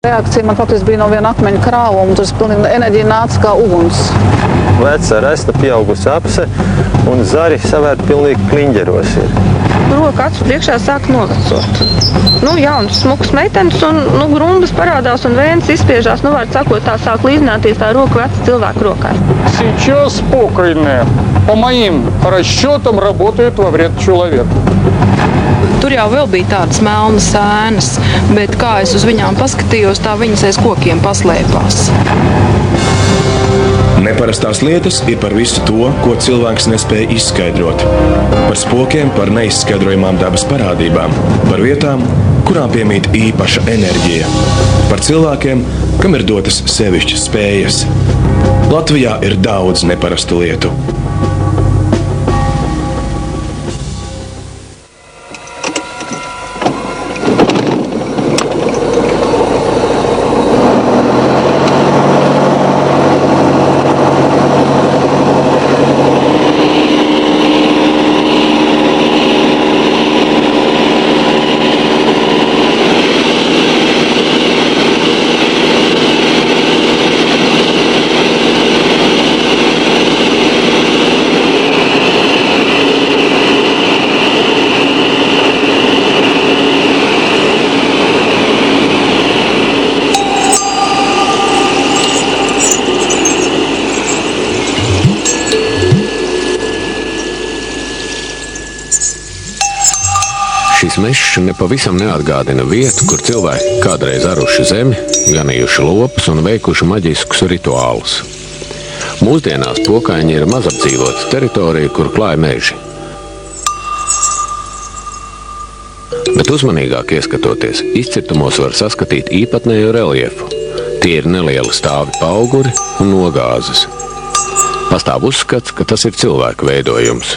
Reakcija man faktiski bija no viena akmeņa krāvuma, tas pilnīgi enerģija nāca kā uguns. Veca resna pieaugusi apse un zari savērt pilnīgi kliņģeros ir. Roka acu priekšā sāk novecot. Jauns, smuks meitenes un grumbas parādās un vēns izspiežās, var sakot, tā sāk līdzināties tā roka veca cilvēku rokai. Сейчас спокойно. По моим расчетам работает во вред человека. Tur jau vēl bija tādas melnas ēnas, bet kā es uz viņām paskatījos, tā viņas aiz kokiem paslēpās. Neparastās lietas ir par visu to, ko cilvēks nespēja izskaidrot. Par spokiem, par neizskaidrojamām dabas parādībām, par vietām, kurām piemīt īpaša enerģija, par cilvēkiem, kam ir dotas sevišķas spējas. Latvijā ir daudz neparastu lietu. Šis mežs nepavisam neatgādina vietu, kur cilvēki kādreiz aruši zemi, ganījuši lopus un veikuši maģiskus rituālus. Mūsdienās Pokaiņi ir mazapdzīvota teritorija, kur klāj meži. Bet uzmanīgāk ieskatoties, izcirtumos var saskatīt īpatnēju reljefu. Tie ir nelieli stāvi pauguri un nogāzes. Pastāv uzskats, ka tas ir cilvēku veidojums.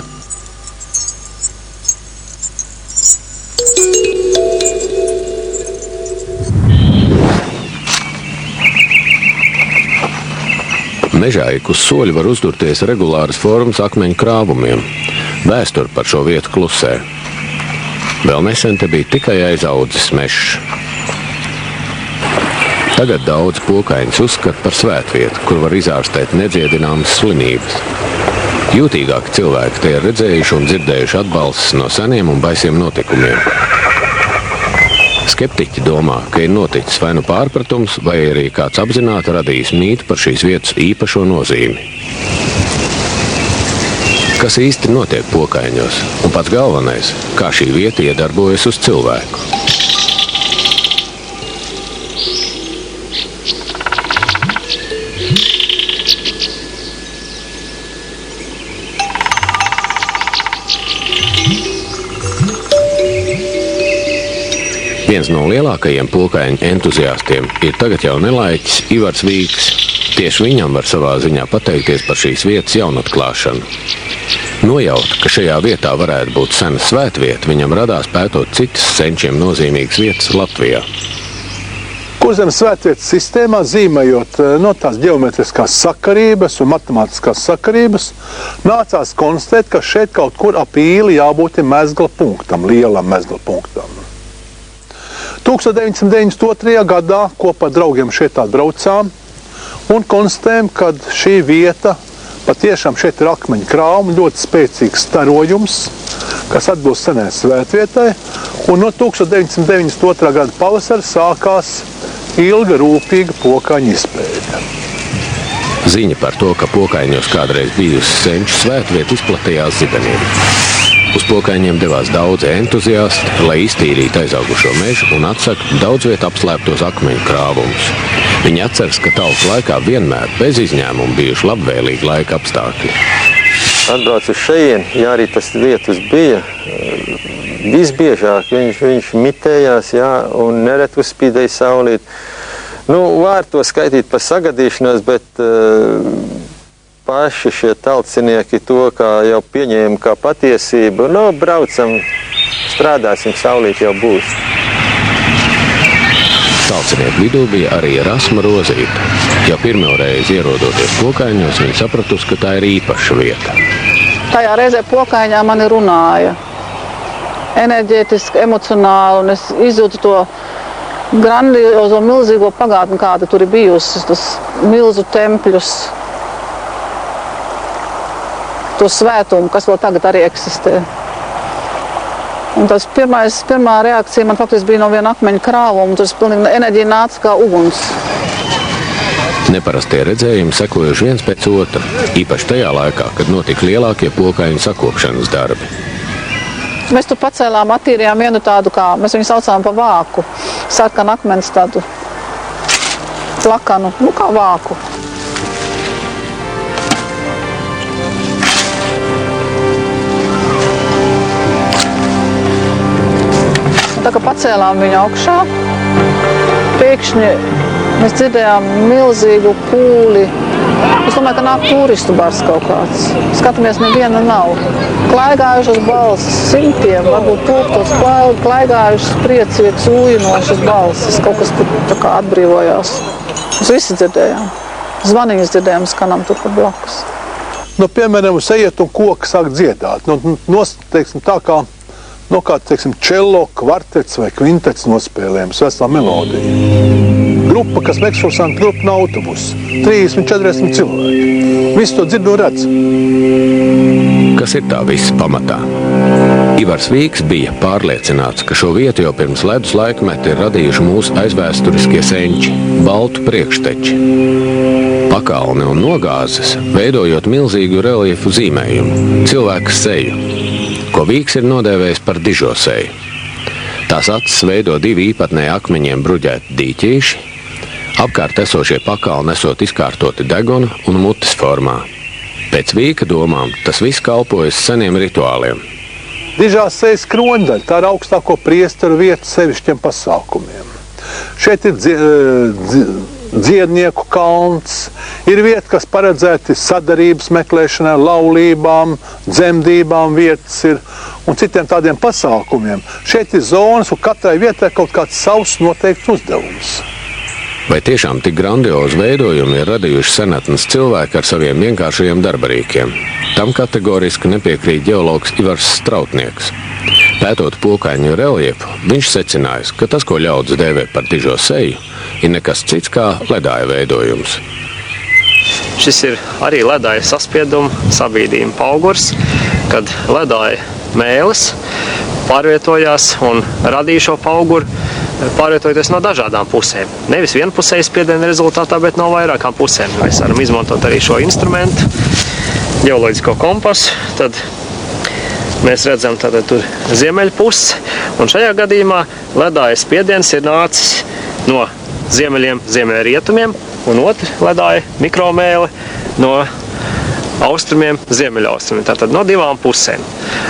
Mežā ik uz soļu var uzdurties regulāras formas akmeņu krāvumiem. Vēsture par šo vietu klusē. Vēl nesen te bija tikai aizaudzis mežs. Tagad daudz Pokaiņus uzskata par svētvietu, kur var izārstēt nedziedināmas slimības. Jūtīgāki cilvēki te ir redzējuši un dzirdējuši atbalstus no seniem un baisiem notikumiem. Skeptiķi domā, ka ir noticis vai nu pārpratums, vai arī kāds apzināti radījis mītu par šīs vietas īpašo nozīmi. Kas īsti notiek Pokaiņos? Un pats galvenais, kā šī vieta iedarbojas uz cilvēku. Viens no lielākajiem Pokaiņu entuziastiem ir tagad jau nelaiķis Ivars Vīks. Tieši viņam var savā ziņā pateikties par šīs vietas jaunatklāšanu. Nojaut, ka šajā vietā varētu būt sena svētvieta, viņam radās pētot citas senčiem nozīmīgas vietas Latvijā. Kurzemes svētvietas sistēmā, zīmējot tās ģeometriskās sakarības un matemātiskās sakarības, nācās konstatēt, ka šeit kaut kur ap īli jābūt mezgla punktam, lielam mezgla punktam. 1992. gadā kopā ar draugiem šeit atbraucām un konstatējām, ka šī vieta patiešām šeit ir akmeņu krāvuma, ļoti spēcīgs starojums, kas atbilst senai svētvietai, un no 1992. gada pavasara sākās ilga rūpīga Pokaiņu izpēte. Ziņa par to, ka Pokaiņos kādreiz bijusi senču svētvieta, izplatījās zibeniem. Uz Pokaiņiem devās daudzi entuziasti, lai iztīrītu aizaugušo mežu un atsaktu daudz vietu apslēptos akmeņu krāvumus. Viņi atceras, ka tautas laikā vienmēr bez izņēmuma bijuši labvēlīgi laika apstākļi. Atbrauc uz šejien, ja arī tas vietas bija, visbiežāk viņš mitējās, un neret uzspīdēja saulīt. Var to skaitīt par sagadīšanos, bet paši šie talcinieki to kā jau pieņēma kā patiesību. Braucam, strādāsim, saulīt jau būs. Talcinieku vidū bija arī Rasma Rozīta. Jau pirmo reizi ierodoties Pokaiņos, viņa sapratusi, ka tā ir īpaša vieta. Tajā reizē Pokaiņā mani runāja. Enerģētiski, emocionāli, un es izjūtu to grandiozo milzīgo pagātni, kāda tur ir bijusi, tas milzu tempļus, to svētumu, kas vēl tagad arī eksistē. Un tas pirmā reakcija man faktiski bija no viena akmeņa krāvuma, tur pilnīgi enerģija nāca kā uguns. Neparastie redzējumi sekojuši viens pēc otra, īpaši tajā laikā, kad notika lielākie pokaiņu sakopšanas darbi. Mēs tur pacēlām, attīrījām vienu tādu, kā mēs viņu saucām pa vāku, sarkanu akmens tādu plakanu, kā vāku. Tā kā pacēlām viņu augšā, pēkšņi mēs dzirdējām milzīgu pūli. Es domāju, ka nāk turistu bars kaut kāds. Skatāmies, neviena nav. Klaigājušas balsis, simtiem, varbūt tūkstots klaigājušas, priecīgas, ūjinošas balsis. Kaut kas tur tā kā atbrīvojās. Mēs visi dzirdējām. Zvaniņas dzirdējām, skanām tur par blakus. Piemēram, uz ejiet un koki sāk dziedāt. Teiksim, tā kā teiksim, čello, kvartets vai kvintets nospēlējums, vesela melodija. Grupa, kas ekskursantu grupa nav autobusu. 30-40 cilvēki. Visi to dzird un redz. Kas ir tā viss pamatā? Ivars Vīks bija pārliecināts, ka šo vietu jau pirms ledus laikmeta ir radījuši mūsu aizvēsturiskie senči, baltu priekšteči. Pakalni un nogāzes, veidojot milzīgu reliefu zīmējumu, cilvēka seju, ko Vīks ir nodēvējis par dižo seju. Tās acis veido divi īpatnēji akmeņiem bruģēti dīķīši, apkārt esošie pakalni esot izkārtoti deguna un mutes formā. Pēc Vīka domām tas viss kalpojas seniem rituāliem. Dižā sejas kroņdaļa, tā ir augstāko priesteru vieta sevišķiem pasākumiem. Šeit ir dziednieku kalns, ir vieta, kas paredzēti sadarības meklēšanai, laulībām, dzemdībām vietas ir un citiem tādiem pasākumiem. Šeit ir zonas, un katrai vietai kaut kāds savs noteikts uzdevums. Vai tiešām tik grandiozi veidojumi ir radījuši senatnes cilvēki ar saviem vienkāršajiem darbarīkiem? Tam kategoriski nepiekrīt ģeologs Ivars Strautnieks. Pētot pokaiņu reliefu, viņš secinājis, ka tas, ko ļaudis dēvē par dižo seju, ir nekas cits kā ledāja veidojums. Šis ir arī ledāja saspieduma sabīdījuma paugurs, kad ledāja mēlis pārvietojās un radīja šo pauguru, pārvietojoties no dažādām pusēm. Nevis vienpusējas spiediena rezultātā, bet no vairākām pusēm. Mēs varam izmantot arī šo instrumentu, ģeoloģisko kompasu, tad mēs redzam tātad tur ziemeļpusi, un šajā gadījumā ledāja spiediens ir nācis no ziemeļiem, ziemeļrietumiem, un otru ledāja mikromēli no austrumiem, ziemeļaustrumiem, tātad no divām pusēm.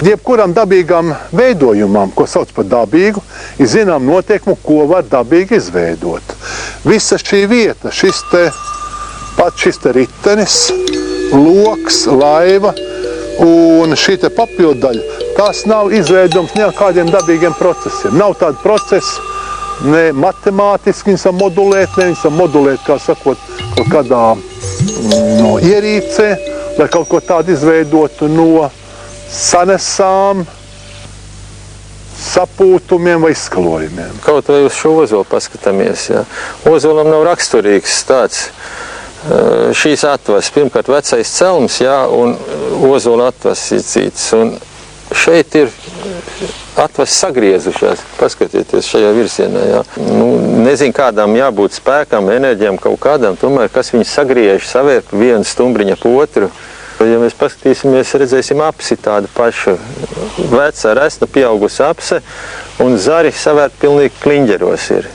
Jebkuram dabīgam veidojumam, ko sauc par dabīgu, ir zinām noteikumu, ko var dabīgi izveidot. Visa šī vieta, šis te ritenis, loks, laiva un šī te papildaļa, tās nav izveidojums ne kādiem dabīgiem procesiem. Nav tāda procesa, ne matemātiski viņas var modulēt, ne viņas var modulēt, kā sakot, kaut kādā ierīcē, lai kaut ko tādu izveidotu no sanesām, sapūtumiem vai izskalojumiem. Kaut vai uz šo ozolu paskatāmies. Ja. Ozolam nav raksturīgs tāds šīs atvas. Pirmkārt vecais celms, ja, un ozola atvas ir cits. Un šeit ir atvas sagriezušās. Paskatieties šajā virzienā. Ja. Nezinu, kādām jābūt spēkam, enerģijām kaut kādām, tomēr kas viņus sagriež, savērp vienu stumbriņu ap otru. Ja mēs paskatīsimies, redzēsim apsi tādu pašu veca, resna, pieaugusi apse, un zari savērt pilnīgi kliņģeros ir.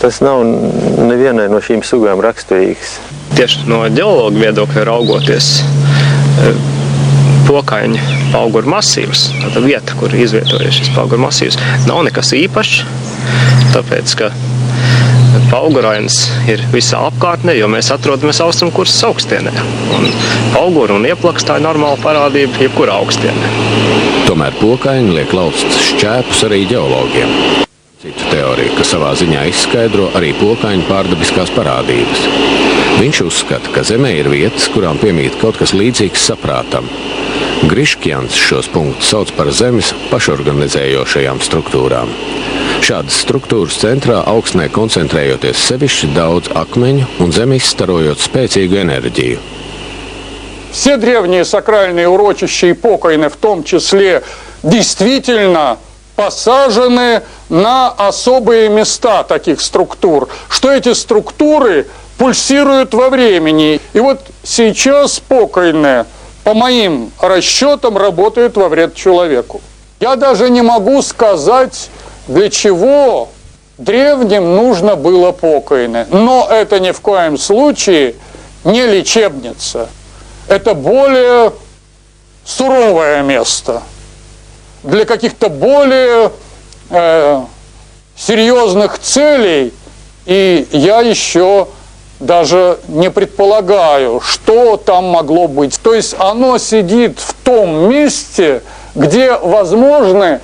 Tas nav nevienai no šīm sugām raksturīgs. Tieši no ģeologa viedokļa raugoties, pokaiņu pauguru masīvs, tāda vieta, kur izvietojies šis pauguru masīvs, nav nekas īpašs, tāpēc, ka paugurainas ir visā apkārtnē, jo mēs atrodamies austrumkursas augstienē. Un pauguru un ieplaks tā ir normāla parādība jebkurā augstienē. Tomēr pokaiņi liek laustus šķēpus arī ģeologiem. Citu teoriju, ka savā ziņā izskaidro arī pokaiņu pārdabiskās parādības. Viņš uzskata, ka Zemē ir vietas, kurām piemīt kaut kas līdzīgs saprātam. Griškjans šos punktus sauc par Zemes pašorganizējošajām struktūrām. Šādas struktūras centrā augstnē koncentrējoties sevišķi daudz akmeņu un zem izstarojot spēcīgu enerģiju. Все древние сакральные урочища и покойны в том числе действительно посажены на особые места таких структур, что эти структуры пульсируют во времени. И вот сейчас покойные, по моим расчетам, работают во вред человеку. Я даже не могу сказать, для чего древним нужно было покойное. Но это ни в коем случае не лечебница. Это более суровое место для каких-то более серьезных целей. И я еще даже не предполагаю, что там могло быть. То есть оно сидит в том месте, где возможны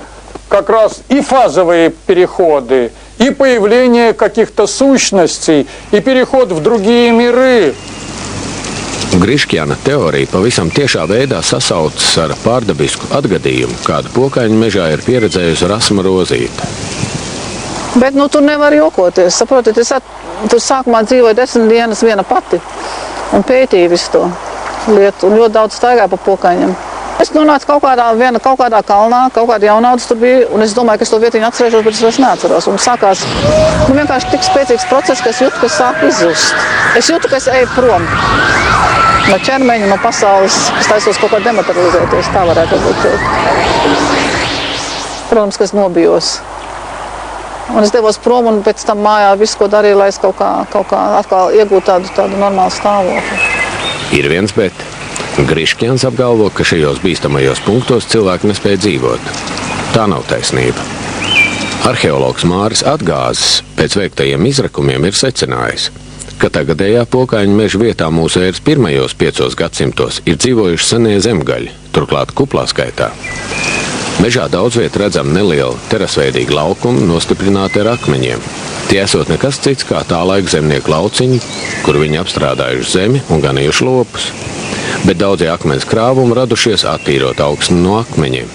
как раз и фазовые переходы, и появление каких-то сущностей, и переход в другие миры. Griškjana teorija pavisam tiešā veidā sasaucas ar pārdabisku atgadījumu, kādu Pokaņu mežā ir pieredzējusi Rasma Rozīte. Bet tur nevar jokoties. Saprotiet, tur sākumā dzīvoja 10 dienas viena pati un pētīja visu to lietu un ļoti daudz staigāja pa Pokaņiem. Es nonācu kaut kādā kalnā, kaut kāda jaunaudas tur bija, un es domāju, ka es to vietiņu atcerēšos, bet es vairs neatceros. Un sākās vienkārši tik spēcīgs process, ka es jūtu, ka es sāku izzust. Es jūtu, ka es eju prom no ķermeņa, no pasaules, es taisos kaut kā dematerializēties, tā varētu būt teikt. Protams, ka es nobijos. Un es devos prom un pēc tam mājā visu, ko darīju, lai es kaut kā atkal iegūtu tādu normālu stāvokli. Ir viens bet. Griškjans apgalvo, ka šajos bīstamajos punktos cilvēki nespēja dzīvot. Tā nav taisnība. Arheologs Māris Atgāzes pēc veiktajiem izrakumiem ir secinājis, ka tagadējā Pokaņu meža vietā mūsu ēras pirmajos 5 gadsimtos ir dzīvojuši senie zemgaļi, turklāt kuplā skaitā. Mežā daudz viet redzam nelielu terasveidīgu laukumu nostiprināti ar akmeņiem. Tie esot nekas cits kā tā laika zemnieku lauciņi, kur viņi apstrādājuši zemi un ganījuši lopus. Bet daudzie akmens krāvumi radušies attīrot augsni no akmeņiem.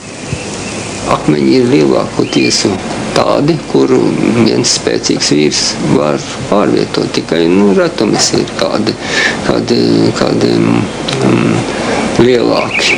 Akmeņi ir lielākoties tādi, kur viens spēcīgs vīrs var pārvietot. Tikai ratumis ir kādi lielāki.